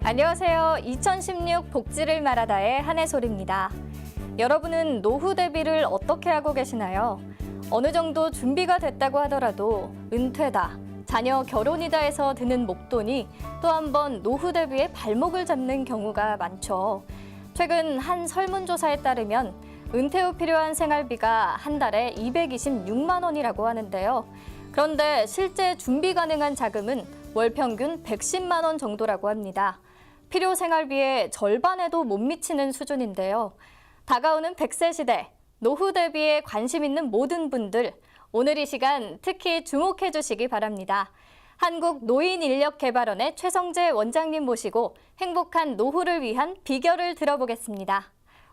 안녕하세요. 2016 복지를 말하다의 한혜솔입니다. 여러분은 노후 대비를 어떻게 하고 계시나요? 어느 정도 준비가 됐다고 하더라도 은퇴다, 자녀 결혼이다 해서 드는 목돈이 또 한 번 노후 대비에 발목을 잡는 경우가 많죠. 최근 한 설문조사에 따르면 은퇴 후 필요한 생활비가 한 달에 226만 원이라고 하는데요. 그런데 실제 준비 가능한 자금은 월 평균 110만 원 정도라고 합니다. 필요 생활비의 절반에도 못 미치는 수준인데요. 다가오는 100세 시대, 노후 대비에 관심 있는 모든 분들, 오늘 이 시간 특히 주목해 주시기 바랍니다. 한국노인인력개발원의 최성재 원장님 모시고 행복한 노후를 위한 비결을 들어보겠습니다.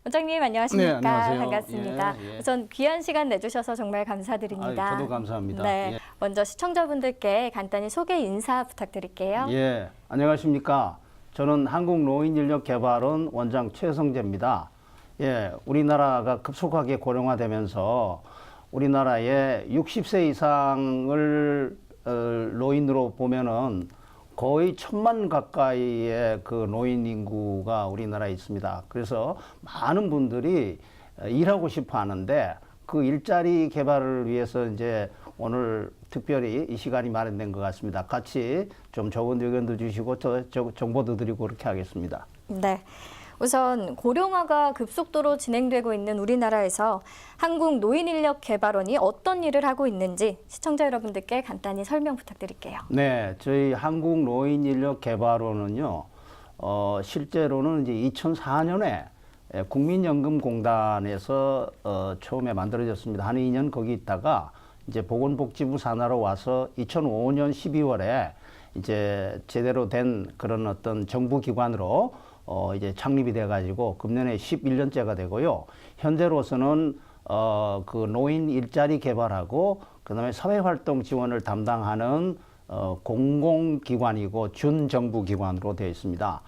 원장님 안녕하십니까? 네, 안녕하세요. 반갑습니다. 예. 우선 귀한 시간 내주셔서 정말 감사드립니다. 저도 감사합니다. 네, 예. 먼저 시청자분들께 간단히 소개 인사 부탁드릴게요. 예, 안녕하십니까? 저는 한국노인인력개발원 원장 최성재입니다. 예, 우리나라가 급속하게 고령화되면서 우리나라의 60세 이상을 노인으로 보면은 거의 1,000만 가까이의 그 노인 인구가 우리나라에 있습니다. 그래서 많은 분들이 일하고 싶어 하는데 그 일자리 개발을 위해서 이제 오늘 특별히 이 시간이 마련된 것 같습니다. 같이 좀 좋은 의견도 주시고 정보도 드리고 그렇게 하겠습니다. 네. 우선 고령화가 급속도로 진행되고 있는 우리나라에서 한국노인인력개발원이 어떤 일을 하고 있는지 시청자 여러분들께 간단히 설명 부탁드릴게요. 네, 저희 한국노인인력개발원은요, 실제로는 이제 2004년에 국민연금공단에서 처음에 만들어졌습니다. 한 2년 거기 있다가 이제 보건복지부 산하로 와서 2005년 12월에 이제 제대로 된 그런 어떤 정부기관으로 이제 창립이 돼가지고 금년에 11년째가 되고요. 현재로서는 그 노인 일자리 개발하고 그다음에 사회활동 지원을 담당하는 공공기관이고 준정부기관으로 되어 있습니다.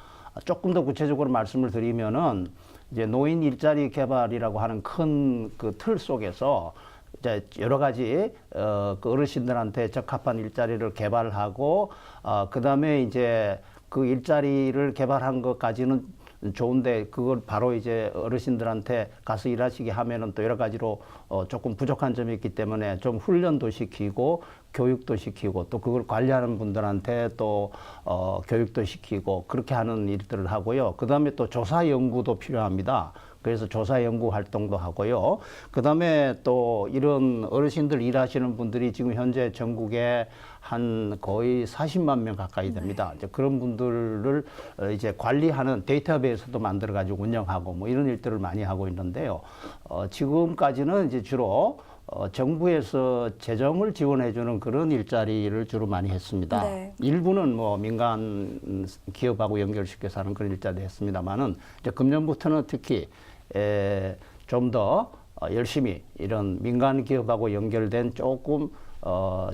조금 더 구체적으로 말씀을 드리면은 이제 노인 일자리 개발이라고 하는 큰 그 틀 속에서 이제 여러 가지 그 어르신들한테 적합한 일자리를 개발하고 그다음에 이제 그 일자리를 개발한 것까지는 좋은데 그걸 바로 이제 어르신들한테 가서 일하시게 하면은 또 여러 가지로 조금 부족한 점이 있기 때문에 좀 훈련도 시키고 교육도 시키고 또 그걸 관리하는 분들한테 또 교육도 시키고 그렇게 하는 일들을 하고요. 그다음에 또 조사 연구도 필요합니다. 그래서 조사 연구 활동도 하고요. 그다음에 또 이런 어르신들 일하시는 분들이 지금 현재 전국에 한 거의 40만 명 가까이 됩니다. 이제 그런 분들을 이제 관리하는 데이터베이스도 만들어 가지고 운영하고 뭐 이런 일들을 많이 하고 있는데요. 지금까지는 이제 주로 정부에서 재정을 지원해주는 그런 일자리를 주로 많이 했습니다. 네. 일부는 뭐 민간 기업하고 연결시켜서 하는 그런 일자리 했습니다만은 이제 금년부터는 특히 좀 더 열심히 이런 민간 기업하고 연결된 조금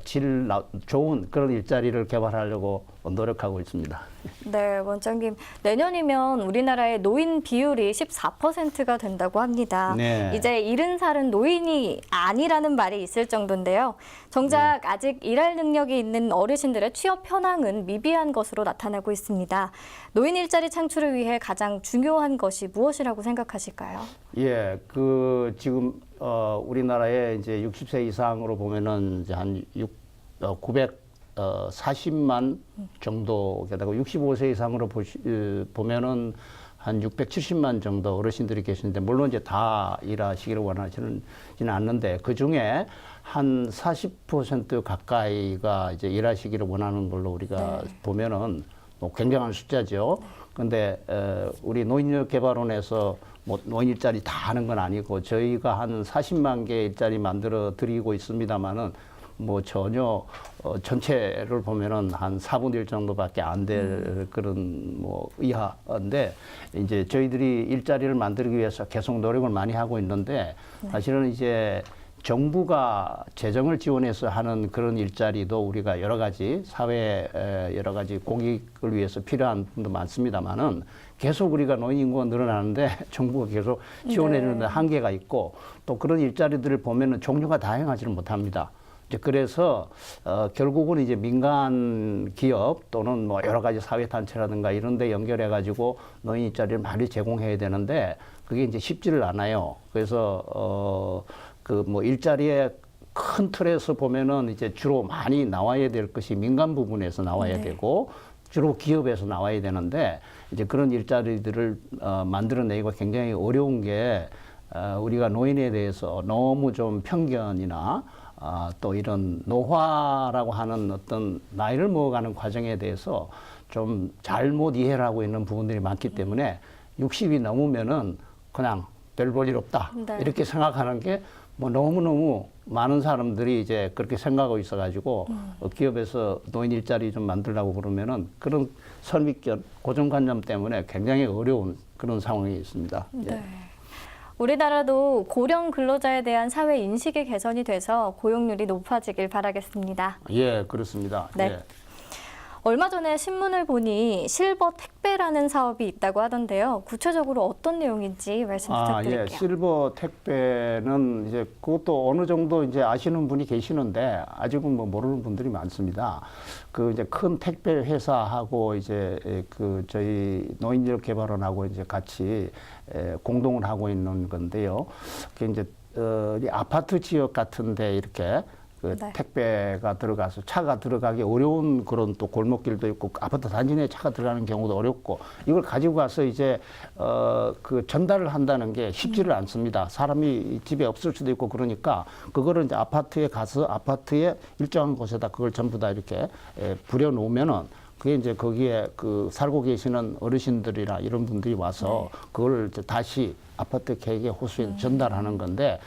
질 좋은 그런 일자리를 개발하려고 노력하고 있습니다. 네, 원장님. 내년이면 우리나라의 노인 비율이 14%가 된다고 합니다. 네. 이제 70살은 노인이 아니라는 말이 있을 정도인데요. 정작 아직 일할 능력이 있는 어르신들의 취업 현황은 미비한 것으로 나타나고 있습니다. 노인 일자리 창출을 위해 가장 중요한 것이 무엇이라고 생각하실까요? 예, 그 지금 우리나라에 이제 60세 이상으로 보면은 이제 한 940만 정도 게다가 65세 이상으로 보면은 한 670만 정도 어르신들이 계시는데 물론 이제 다 일하시기를 원하시는 않는데 그 중에 한 40% 가까이가 이제 일하시기를 원하는 걸로 우리가 보면은 뭐 굉장한 숫자죠. 근데 우리 노인인력개발원에서 뭐 노인 일자리 다 하는 건 아니고 저희가 한 40만 개 일자리 만들어 드리고 있습니다만은 뭐 전혀 전체를 보면은 한 4분의 1 정도밖에 안 될 그런 뭐 이하인데 이제 저희들이 일자리를 만들기 위해서 계속 노력을 많이 하고 있는데 사실은 이제 정부가 재정을 지원해서 하는 그런 일자리도 우리가 여러 가지 사회 여러 가지 공익을 위해서 필요한 분도 많습니다만은 계속 우리가 노인 인구가 늘어나는데 정부가 계속 지원해 주는데 한계가 있고 또 그런 일자리들을 보면은 종류가 다양하지는 못합니다. 이제 그래서 결국은 이제 민간 기업 또는 뭐 여러 가지 사회 단체라든가 이런 데 연결해 가지고 노인 일자리를 많이 제공해야 되는데 그게 이제 쉽지를 않아요. 그래서 그 뭐 일자리에 큰 틀에서 보면은 이제 주로 많이 나와야 될 것이 민간 부분에서 나와야 되고 주로 기업에서 나와야 되는데 이제 그런 일자리들을 만들어내기가 굉장히 어려운 게 우리가 노인에 대해서 너무 좀 편견이나 또 이런 노화라고 하는 어떤 나이를 먹어가는 과정에 대해서 좀 잘못 이해를 하고 있는 부분들이 많기 때문에 60이 넘으면은 그냥 별 볼 일 없다. 네. 이렇게 생각하는 게 뭐 너무너무 많은 사람들이 이제 그렇게 생각하고 있어가지고 기업에서 노인 일자리 좀 만들려고 그러면은 그런 선입견, 고정관념 때문에 굉장히 어려운 그런 상황이 있습니다. 네. 우리나라도 고령 근로자에 대한 사회 인식의 개선이 돼서 고용률이 높아지길 바라겠습니다. 예, 그렇습니다. 네. 예. 얼마 전에 신문을 보니 실버 택배라는 사업이 있다고 하던데요. 구체적으로 어떤 내용인지 말씀 부탁드릴게요. 예, 실버 택배는 이제 그것도 어느 정도 이제 아시는 분이 계시는데 아직은 뭐 모르는 분들이 많습니다. 그 이제 큰 택배 회사하고 이제 그 저희 노인지역개발원하고 이제 같이 공동을 하고 있는 건데요. 그 이제 이 아파트 지역 같은데 이렇게 그 네. 택배가 들어가서 차가 들어가기 어려운 그런 또 골목길도 있고 아파트 단지 내에 차가 들어가는 경우도 어렵고 이걸 가지고 가서 이제 그 전달을 한다는 게 쉽지를 않습니다. 사람이 집에 없을 수도 있고 그러니까 그거를 이제 아파트에 가서 아파트의 일정한 곳에다 그걸 전부 다 이렇게 부려 놓으면은 그게 이제 거기에 그 살고 계시는 어르신들이나 이런 분들이 와서 그걸 이제 다시 아파트 계획의 호수에 전달하는 건데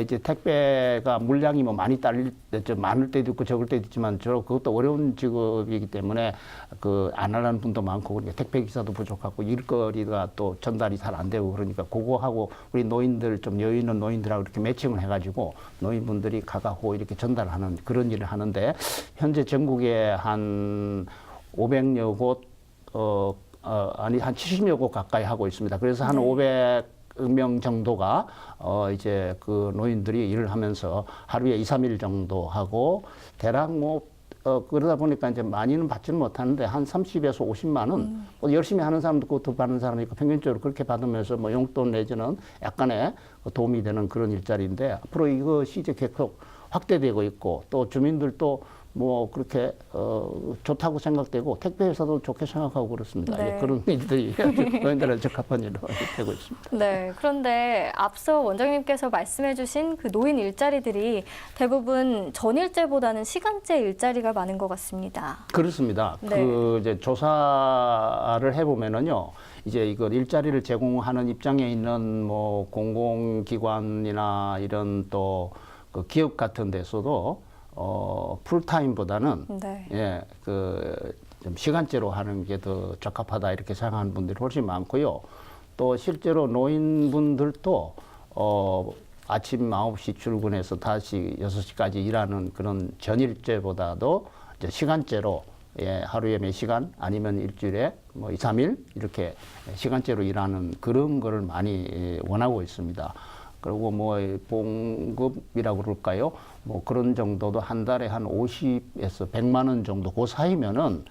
이제 택배가 물량이 뭐 많이 딸릴 때, 좀 많을 때도 있고 적을 때도 있지만 그것도 어려운 직업이기 때문에 그 안 하는 분도 많고 그러니까 택배 기사도 부족하고 일거리가 또 전달이 잘 안 되고 그러니까 그거하고 우리 노인들 좀 여유 있는 노인들하고 이렇게 매칭을 해가지고 노인분들이 가가고 이렇게 전달하는 그런 일을 하는데 현재 전국에 한 500여 곳, 아니 한 70여 곳 가까이 하고 있습니다. 그래서 한 500명 정도가 이제 그 노인들이 일을 하면서 하루에 2, 3일 정도 하고 대략 뭐 그러다 보니까 이제 많이는 받지는 못하는데 한 30에서 50만 원 뭐 열심히 하는 사람도 있고 더 받는 사람이 있고 평균적으로 그렇게 받으면서 뭐 용돈 내지는 약간의 도움이 되는 그런 일자리인데 앞으로 이것이 이제 계속 확대되고 있고 또 주민들도 뭐 그렇게 좋다고 생각되고 택배 회사도 좋게 생각하고 그렇습니다. 네. 예, 그런 일들이 노인들한테 적합한 일로 되고 있습니다. 네, 그런데 앞서 원장님께서 말씀해주신 그 노인 일자리들이 대부분 전일제보다는 시간제 일자리가 많은 것 같습니다. 그렇습니다. 네. 그 이제 조사를 해보면은요, 이제 이걸 일자리를 제공하는 입장에 있는 뭐 공공기관이나 이런 또 그 기업 같은 데서도 풀타임보다는 네. 예, 그 좀 시간제로 하는 게 더 적합하다 이렇게 생각하는 분들이 훨씬 많고요. 또 실제로 노인분들도 아침 9시 출근해서 다시 6시까지 일하는 그런 전일제보다도 이제 시간제로 예, 하루에 몇 시간 아니면 일주일에 뭐 2, 3일 이렇게 시간제로 일하는 그런 거를 많이 원하고 있습니다. 그리고 뭐 봉급이라고 그럴까요? 뭐 그런 정도도 한 달에 한 50에서 100만 원 정도 그 사이면은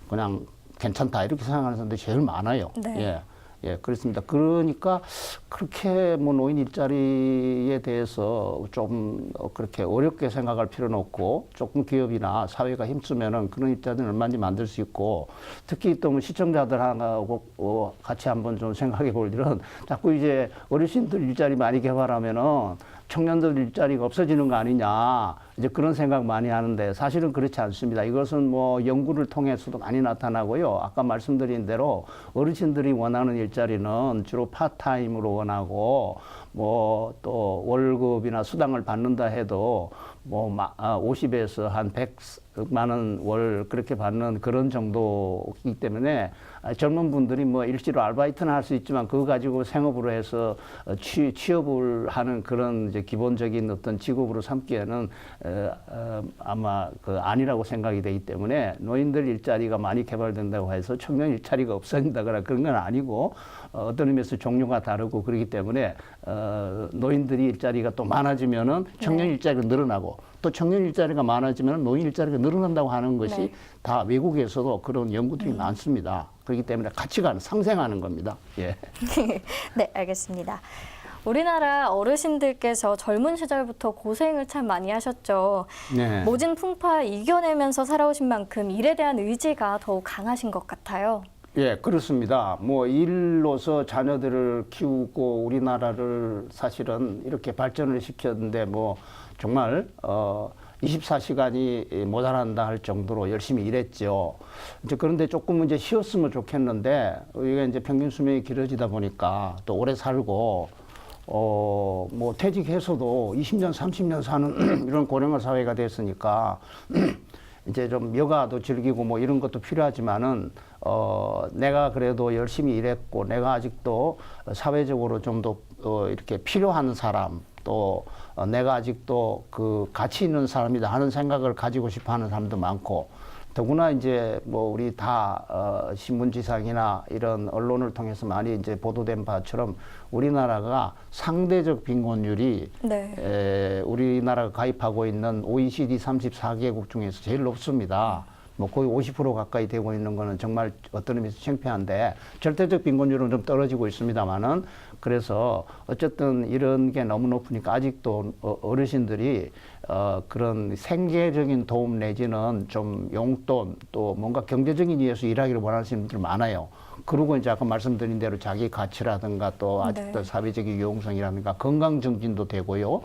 그냥 괜찮다 이렇게 생각하는 사람들이 제일 많아요. 네. 예. 예, 그렇습니다. 그러니까 그렇게 뭐 노인 일자리에 대해서 좀 그렇게 어렵게 생각할 필요는 없고 조금 기업이나 사회가 힘쓰면은 그런 일자리는 얼마든지 만들 수 있고 특히 또 뭐 시청자들하고 같이 한번 좀 생각해 볼 일은 자꾸 이제 어르신들 일자리 많이 개발하면은 청년들 일자리가 없어지는 거 아니냐 이제 그런 생각 많이 하는데 사실은 그렇지 않습니다. 이것은 뭐 연구를 통해서도 많이 나타나고요. 아까 말씀드린 대로 어르신들이 원하는 일자리는 주로 파타임으로 원하고 뭐 또 월급이나 수당을 받는다 해도 뭐 50에서 한 100만 원 월 그렇게 받는 그런 정도이기 때문에 젊은 분들이 뭐 일시로 아르바이트는 할 수 있지만 그거 가지고 생업으로 해서 취업을 하는 그런 이제 기본적인 어떤 직업으로 삼기에는 아마 그 아니라고 생각이 되기 때문에 노인들 일자리가 많이 개발된다고 해서 청년 일자리가 없어진다거나 그런 건 아니고 어떤 의미에서 종류가 다르고 그렇기 때문에 노인들이 일자리가 또 많아지면은 청년 일자리가 늘어나고 또 청년 일자리가 많아지면 노인 일자리가 늘어난다고 하는 것이 네. 다 외국에서도 그런 연구들이 많습니다. 그렇기 때문에 가치가 상생하는 겁니다. 예. 네, 알겠습니다. 우리나라 어르신들께서 젊은 시절부터 고생을 참 많이 하셨죠. 네. 모진 풍파 이겨내면서 살아오신 만큼 일에 대한 의지가 더욱 강하신 것 같아요. 예, 그렇습니다. 뭐 일로서 자녀들을 키우고 우리나라를 사실은 이렇게 발전을 시켰는데 뭐 정말 24시간이 모자란다 할 정도로 열심히 일했죠. 이제 그런데 조금 이제 쉬었으면 좋겠는데 우리가 이제 평균 수명이 길어지다 보니까 또 오래 살고 뭐 퇴직해서도 20년, 30년 사는 이런 고령화 사회가 됐으니까 이제 좀 여가도 즐기고 뭐 이런 것도 필요하지만은 내가 그래도 열심히 일했고 내가 아직도 사회적으로 좀 더 이렇게 필요한 사람 또 내가 아직도 그 가치 있는 사람이다 하는 생각을 가지고 싶어 하는 사람도 많고 더구나 이제 뭐 우리 다 신문지상이나 이런 언론을 통해서 많이 이제 보도된 바처럼 우리나라가 상대적 빈곤율이 네. 우리나라가 가입하고 있는 OECD 34개국 중에서 제일 높습니다. 뭐 거의 50% 가까이 되고 있는 거는 정말 어떤 의미에서 창피한데 절대적 빈곤율은 좀 떨어지고 있습니다만은 그래서 어쨌든 이런 게 너무 높으니까 아직도 어르신들이 그런 생계적인 도움 내지는 좀 용돈 또 뭔가 경제적인 이유에서 일하기를 원하시는 분들 많아요. 그리고 이제 아까 말씀드린 대로 자기 가치라든가 또 아직도 네. 사회적인 유용성이라든가 건강 증진도 되고요.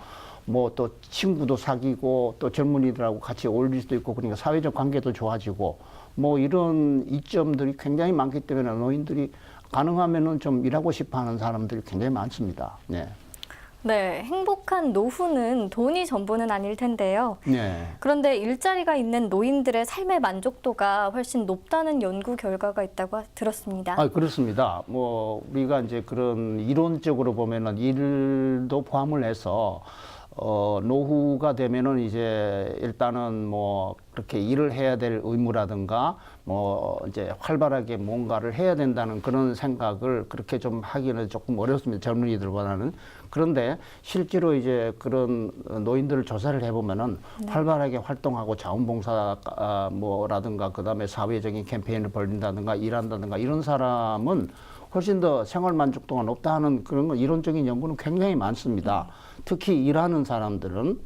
뭐 또 친구도 사귀고 또 젊은이들하고 같이 어울릴 수도 있고 그러니까 사회적 관계도 좋아지고 뭐 이런 이점들이 굉장히 많기 때문에 노인들이 가능하면은 좀 일하고 싶어 하는 사람들이 굉장히 많습니다. 네. 네, 행복한 노후는 돈이 전부는 아닐 텐데요. 네. 그런데 일자리가 있는 노인들의 삶의 만족도가 훨씬 높다는 연구 결과가 있다고 들었습니다. 아, 그렇습니다. 뭐 우리가 이제 그런 이론적으로 보면은 일도 포함을 해서 노후가 되면은 이제 일단은 뭐 그렇게 일을 해야 될 의무라든가 뭐 이제 활발하게 뭔가를 해야 된다는 그런 생각을 그렇게 좀 하기는 조금 어렵습니다. 젊은이들보다는. 그런데 실제로 이제 그런 노인들을 조사를 해보면은 활발하게 활동하고 자원봉사 뭐라든가 그다음에 사회적인 캠페인을 벌린다든가 일한다든가 이런 사람은 훨씬 더 생활 만족도가 높다 하는 그런 건 이론적인 연구는 굉장히 많습니다. 특히 일하는 사람들은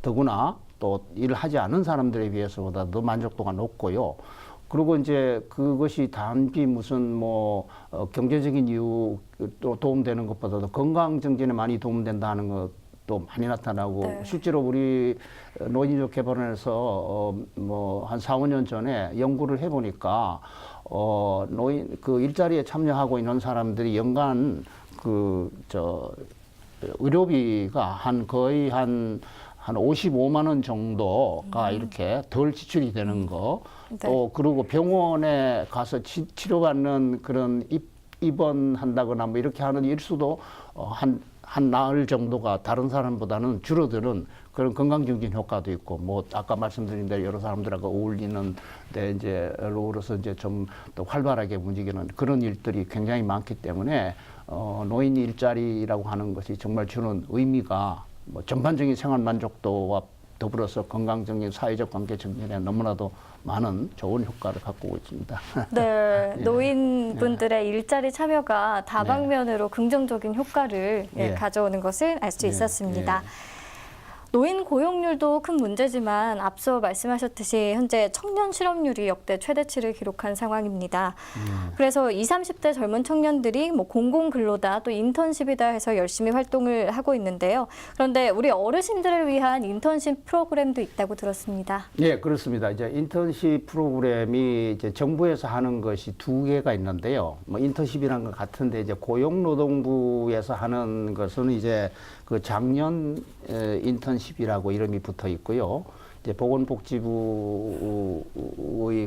더구나 또 일을 하지 않은 사람들에 비해서보다 더 만족도가 높고요. 그리고 이제 그것이 단지 무슨 뭐 경제적인 이유도 도움되는 것보다도 건강 증진에 많이 도움된다는 것도 많이 나타나고 네. 실제로 우리 노인족 개발원에서 뭐 한 4, 5년 전에 연구를 해보니까 노인 그 일자리에 참여하고 있는 사람들이 연간 의료비가 거의 한 55만 원 정도가 이렇게 덜 지출이 되는 거. 네. 또 그리고 병원에 가서 치료받는 그런 입원한다거나 뭐 이렇게 하는 일수도 한 나흘 정도가 다른 사람보다는 줄어드는 그런 건강증진 효과도 있고 뭐 아까 말씀드린 대로 여러 사람들하고 어울리는 데 이제 로로서 이제 좀 더 활발하게 움직이는 그런 일들이 굉장히 많기 때문에 노인 일자리라고 하는 것이 정말 주는 의미가 뭐 전반적인 생활 만족도와 더불어서 건강적인 사회적 관계 증진에 너무나도 많은 좋은 효과를 갖고 있습니다. 네, 노인분들의 일자리 참여가 다방면으로 긍정적인 효과를 예. 가져오는 것을 알 수 예, 있었습니다. 예. 노인 고용률도 큰 문제지만 앞서 말씀하셨듯이 현재 청년 실업률이 역대 최대치를 기록한 상황입니다. 그래서 20, 30대 젊은 청년들이 뭐 공공근로다 또 인턴십이다 해서 열심히 활동을 하고 있는데요. 그런데 우리 어르신들을 위한 인턴십 프로그램도 있다고 들었습니다. 예, 그렇습니다. 이제 인턴십 프로그램이 이제 정부에서 하는 것이 2개가 있는데요. 뭐 인턴십이란 것 같은데 이제 고용노동부에서 하는 것은 이제 그 작년 인턴십이라고 이름이 붙어 있고요. 이제 보건복지부의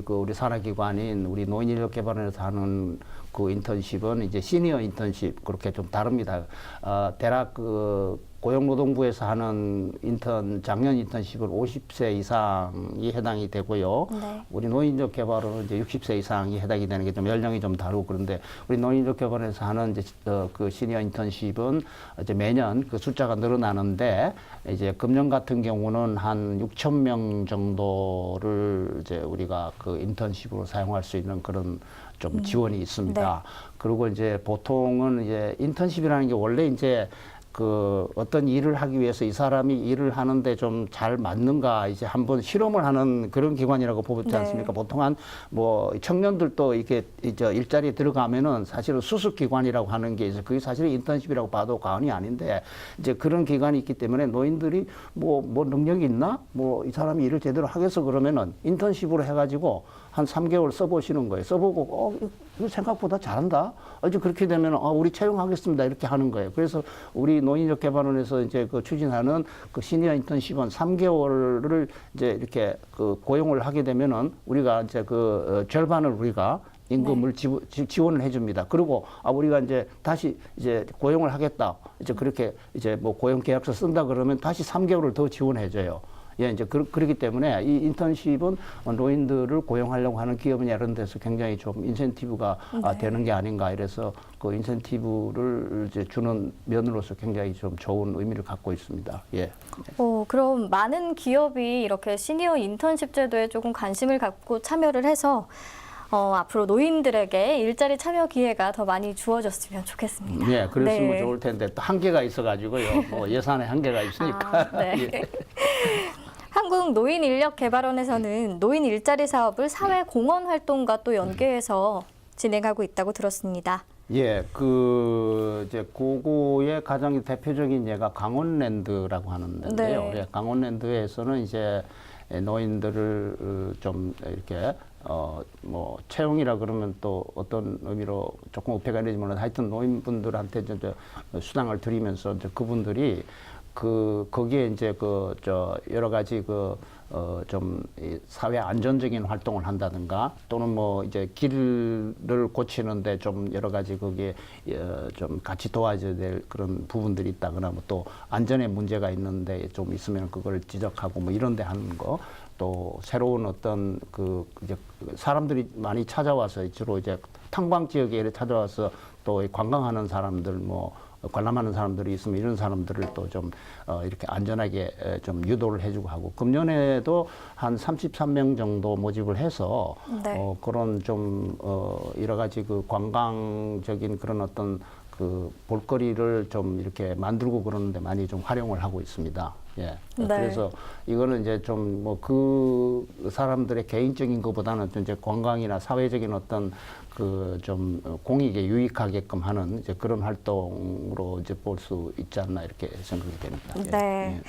그 우리 산하기관인 우리 노인인력개발원에서 하는 그 인턴십은 이제 시니어 인턴십 그렇게 좀 다릅니다. 대략 고용노동부에서 하는 작년 인턴십을 50세 이상이 해당이 되고요. 네. 우리 노인적 개발은 이제 60세 이상이 해당이 되는 게 좀 연령이 좀 다르고 그런데 우리 노인적 개발에서 하는 이제 그 시니어 인턴십은 이제 매년 그 숫자가 늘어나는데 이제 금년 같은 경우는 한 6천 명 정도를 이제 우리가 그 인턴십으로 사용할 수 있는 그런 좀 지원이 있습니다. 네. 그리고 이제 보통은 이제 인턴십이라는 게 원래 이제 그 어떤 일을 하기 위해서 이 사람이 일을 하는데 좀 잘 맞는가 이제 한번 실험을 하는 그런 기관이라고 보지 네. 않습니까? 보통 한 뭐 청년들도 이게 이제 일자리에 들어가면은 사실은 수습 기관이라고 하는 게 있어요. 그게 사실은 인턴십이라고 봐도 과언이 아닌데 이제 그런 기관이 있기 때문에 노인들이 뭐 능력이 있나? 뭐 이 사람이 일을 제대로 하겠어 그러면은 인턴십으로 해가지고 한 3개월 써보시는 거예요. 써보고 이거 생각보다 잘한다. 이제 그렇게 되면 우리 채용하겠습니다. 이렇게 하는 거예요. 그래서 우리 노인력 개발원에서 이제 그 추진하는 그 시니어 인턴십은 3개월을 이제 이렇게 그 고용을 하게 되면은 우리가 이제 그 절반을 우리가 임금을 지원을 해줍니다. 그리고 우리가 이제 다시 이제 고용을 하겠다. 이제 그렇게 이제 뭐 고용 계약서 쓴다 그러면 다시 3개월을 더 지원해줘요. 예, 이제 그렇기 때문에 이 인턴십은 노인들을 고용하려고 하는 기업이나 이런 데서 굉장히 좀 인센티브가 되는 게 아닌가 이래서 그 인센티브를 이제 주는 면으로서 굉장히 좀 좋은 의미를 갖고 있습니다. 예. 그럼 많은 기업이 이렇게 시니어 인턴십 제도에 조금 관심을 갖고 참여를 해서 앞으로 노인들에게 일자리 참여 기회가 더 많이 주어졌으면 좋겠습니다. 예, 그랬으면 네. 좋을 텐데 또 한계가 있어가지고요. 뭐 예산에 한계가 있으니까. 네. 예. 한국노인인력개발원에서는 노인 일자리 사업을 사회 공헌 활동과 또 연계해서 진행하고 있다고 들었습니다. 예, 이제 그거의 가장 대표적인 예가 강원랜드라고 하는 데인데요. 네. 예, 강원랜드에서는 이제 노인들을 좀 이렇게 뭐 채용이라 그러면 또 어떤 의미로 조금 어폐가 되지만 하여튼 노인분들한테 이제 수당을 드리면서 이제 그분들이 거기에 이제 여러 가지 좀 사회 안전적인 활동을 한다든가 또는 뭐 이제 길을 고치는데 좀 여러 가지 거기에 좀 같이 도와줘야 될 그런 부분들이 있다거나 뭐 또 안전에 문제가 있는데 좀 있으면 그걸 지적하고 뭐 이런 데 하는 거 또 새로운 어떤 이제 사람들이 많이 찾아와서 주로 이제 탄광 지역에 찾아와서 또 관광하는 사람들 뭐 관람하는 사람들이 있으면 이런 사람들을 또 좀 이렇게 안전하게 좀 유도를 해주고 하고 금년에도 한 33명 정도 모집을 해서 네. 그런 좀 여러 가지 그 관광적인 그런 어떤 그 볼거리를 좀 이렇게 만들고 그러는데 많이 좀 활용을 하고 있습니다. 예. 네. 그래서 이거는 이제 좀 뭐 그 사람들의 개인적인 것보다는 이제 관광이나 사회적인 어떤 그 좀 공익에 유익하게끔 하는 이제 그런 활동으로 이제 볼 수 있지 않나 이렇게 생각이 됩니다. 네. 예.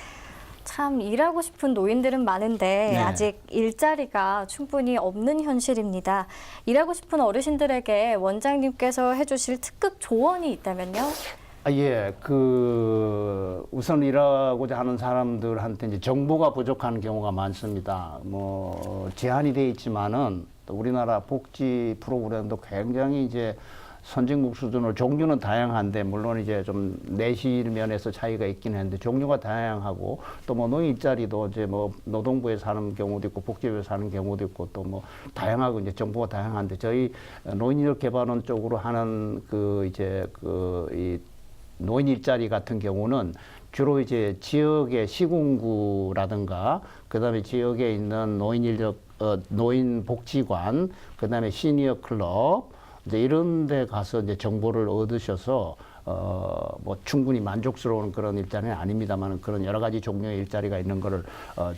참 일하고 싶은 노인들은 많은데 네. 아직 일자리가 충분히 없는 현실입니다. 일하고 싶은 어르신들에게 원장님께서 해주실 특급 조언이 있다면요? 예, 우선 일하고자 하는 사람들한테 이제 정보가 부족한 경우가 많습니다. 뭐, 제한이 돼 있지만은, 또 우리나라 복지 프로그램도 굉장히 이제 선진국 수준으로 종류는 다양한데, 물론 이제 좀 내실 면에서 차이가 있긴 했는데, 종류가 다양하고, 또 뭐 노인 일자리도 이제 뭐 노동부에서 하는 경우도 있고, 복지부에서 하는 경우도 있고, 또 뭐 다양하고 이제 정보가 다양한데, 저희 노인인력개발원 쪽으로 하는 이 노인 일자리 같은 경우는 주로 이제 지역의 시군구라든가 그다음에 지역에 있는 노인 복지관, 그다음에 시니어 클럽 이제 이런 데 가서 이제 정보를 얻으셔서 뭐 충분히 만족스러운 그런 일자리는 아닙니다만 그런 여러 가지 종류의 일자리가 있는 거를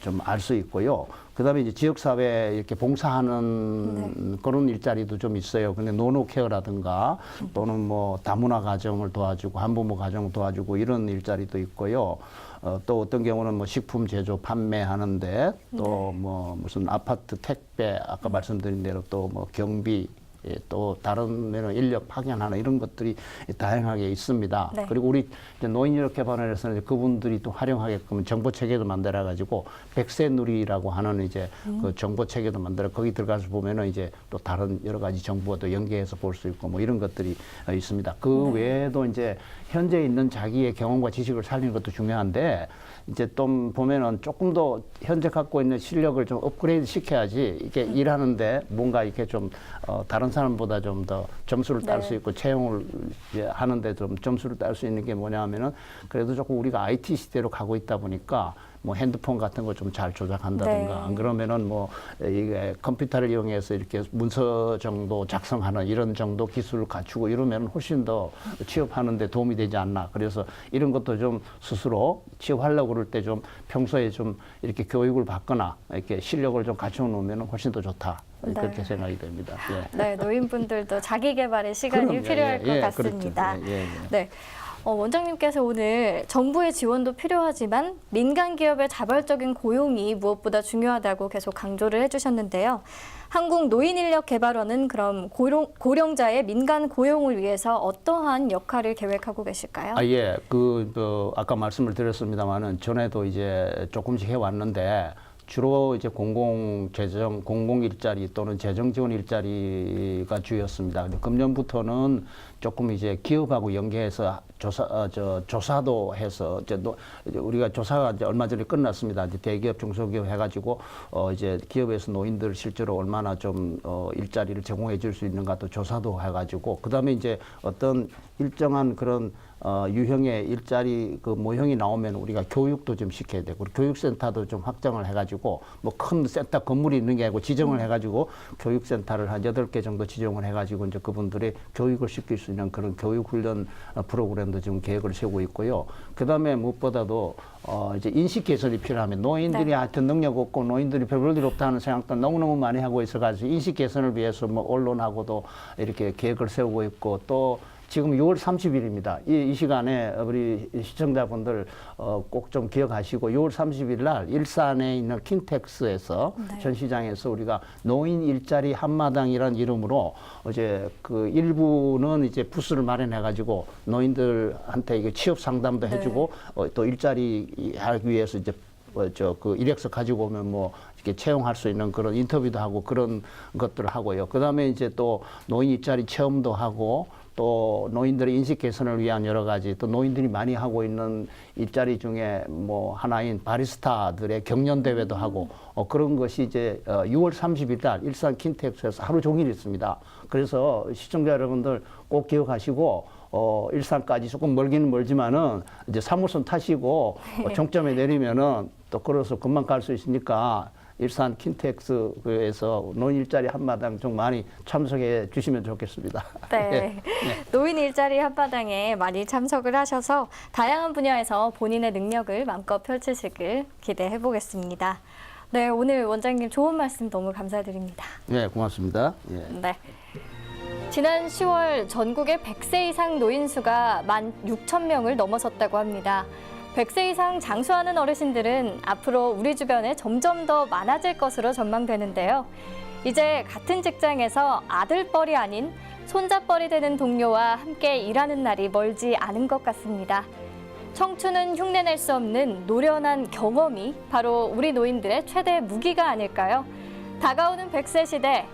좀 알 수 있고요. 그다음에 이제 지역사회에 이렇게 봉사하는 그런 일자리도 좀 있어요. 근데 노노케어라든가 또는 뭐 다문화 가정을 도와주고 한부모 가정을 도와주고 이런 일자리도 있고요. 또 어떤 경우는 뭐 식품 제조 판매하는데 또 뭐 무슨 아파트 택배 아까 말씀드린 대로 또 뭐 경비 또 다른 면은 인력 파견하는 이런 것들이 다양하게 있습니다. 네. 그리고 우리 이제 노인 인력 개발원에서는 이제 그분들이 또 활용하게끔 정보 체계도 만들어 가지고 백세누리라고 하는 이제 그 정보 체계도 만들어 거기 들어가서 보면은 이제 또 다른 여러 가지 정보가 또 연계해서 볼 수 있고 뭐 이런 것들이 있습니다. 그 외에도 이제 현재 있는 자기의 경험과 지식을 살리는 것도 중요한데 이제 좀 보면은 조금 더 현재 갖고 있는 실력을 좀 업그레이드 시켜야지 이게 일하는데 뭔가 이렇게 좀 다른 사람보다 좀 더 점수를 딸 수 있고 채용을 이제 하는데 좀 점수를 딸 수 있는 게 뭐냐면은 그래도 조금 우리가 IT 시대로 가고 있다 보니까 뭐 핸드폰 같은 거 좀 잘 조작한다든가 네. 안 그러면은 뭐 이게 컴퓨터를 이용해서 이렇게 문서 정도 작성하는 이런 정도 기술을 갖추고 이러면 훨씬 더 취업하는 데 도움이 되지 않나. 그래서 이런 것도 좀 스스로 취업하려고 그럴 때 좀 평소에 좀 이렇게 교육을 받거나 이렇게 실력을 좀 갖춰 놓으면 훨씬 더 좋다. 네. 그렇게 생각이 됩니다. 예. 네, 노인분들도 자기 개발의 시간이 그럼요. 필요할 예, 예, 것 같습니다. 그렇죠. 예, 예, 예. 네. 원장님께서 오늘 정부의 지원도 필요하지만 민간 기업의 자발적인 고용이 무엇보다 중요하다고 계속 강조를 해주셨는데요. 한국노인인력개발원은 그럼 고령자의 민간 고용을 위해서 어떠한 역할을 계획하고 계실까요? 예. 아까 말씀을 드렸습니다만은 전에도 이제 조금씩 해왔는데 주로 이제 공공 일자리 또는 재정 지원 일자리가 주였습니다. 근데 금년부터는 조금 이제 기업하고 연계해서 조사도 해서 이제 우리가 조사가 이제 얼마 전에 끝났습니다. 이제 대기업, 중소기업 해가지고 이제 기업에서 노인들 실제로 얼마나 좀 일자리를 제공해 줄 수 있는가 또 조사도 해가지고 그다음에 이제 어떤 일정한 그런 유형의 일자리 그 모형이 나오면 우리가 교육도 좀 시켜야 되고 교육센터도 좀 확장을 해가지고 뭐 큰 센터 건물이 있는 게 아니고 지정을 해가지고 교육센터를 한 8개 정도 지정을 해가지고 이제 그분들의 교육을 시킬 수 있는 그런 교육훈련 프로그램도 지금 계획을 세우고 있고요. 그 다음에 무엇보다도 이제 인식 개선이 필요하면 노인들이 네. 하여튼 능력 없고 노인들이 별 일 없다는 생각도 너무너무 많이 하고 있어가지고 인식 개선을 위해서 뭐 언론하고도 이렇게 계획을 세우고 있고 또 지금 6월 30일입니다. 이 시간에 우리 시청자분들 꼭 좀 기억하시고 6월 30일 날 일산에 있는 킨텍스에서 전 시장에서 우리가 노인 일자리 한마당이라는 이름으로 이제 그 일부는 이제 부스를 마련해 가지고 노인들한테 이게 취업 상담도 해주고 또 일자리 하기 위해서 이제 그 이력서 가지고 오면 뭐 이렇게 채용할 수 있는 그런 인터뷰도 하고 그런 것들을 하고요. 그 다음에 이제 또 노인 일자리 체험도 하고 또 노인들의 인식 개선을 위한 여러 가지 또 노인들이 많이 하고 있는 일자리 중에 뭐 하나인 바리스타들의 경연 대회도 하고 그런 것이 이제 6월 30일 날 일산 킨텍스에서 하루 종일 있습니다. 그래서 시청자 여러분들 꼭 기억하시고 일산까지 조금 멀기는 멀지만은 이제 3호선 타시고 종점에 내리면은 또 걸어서 금방 갈 수 있으니까 일산 킨텍스에서 노인 일자리 한마당 좀 많이 참석해 주시면 좋겠습니다. 네. 노인 일자리 한마당에 많이 참석을 하셔서 다양한 분야에서 본인의 능력을 마음껏 펼치시길 기대해 보겠습니다. 네, 오늘 원장님 좋은 말씀 너무 감사드립니다. 네, 고맙습니다. 예. 네. 지난 10월 전국의 100세 이상 노인 수가 16,000명을 넘어섰다고 합니다. 100세 이상 장수하는 어르신들은 앞으로 우리 주변에 점점 더 많아질 것으로 전망되는데요. 이제 같은 직장에서 아들뻘이 아닌 손자뻘이 되는 동료와 함께 일하는 날이 멀지 않은 것 같습니다. 청춘은 흉내낼 수 없는 노련한 경험이 바로 우리 노인들의 최대 무기가 아닐까요? 다가오는 100세 시대,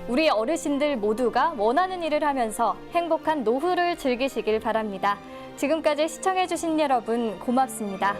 우리 어르신들 모두가 원하는 일을 하면서 행복한 노후를 즐기시길 바랍니다. 지금까지 시청해주신 여러분 고맙습니다.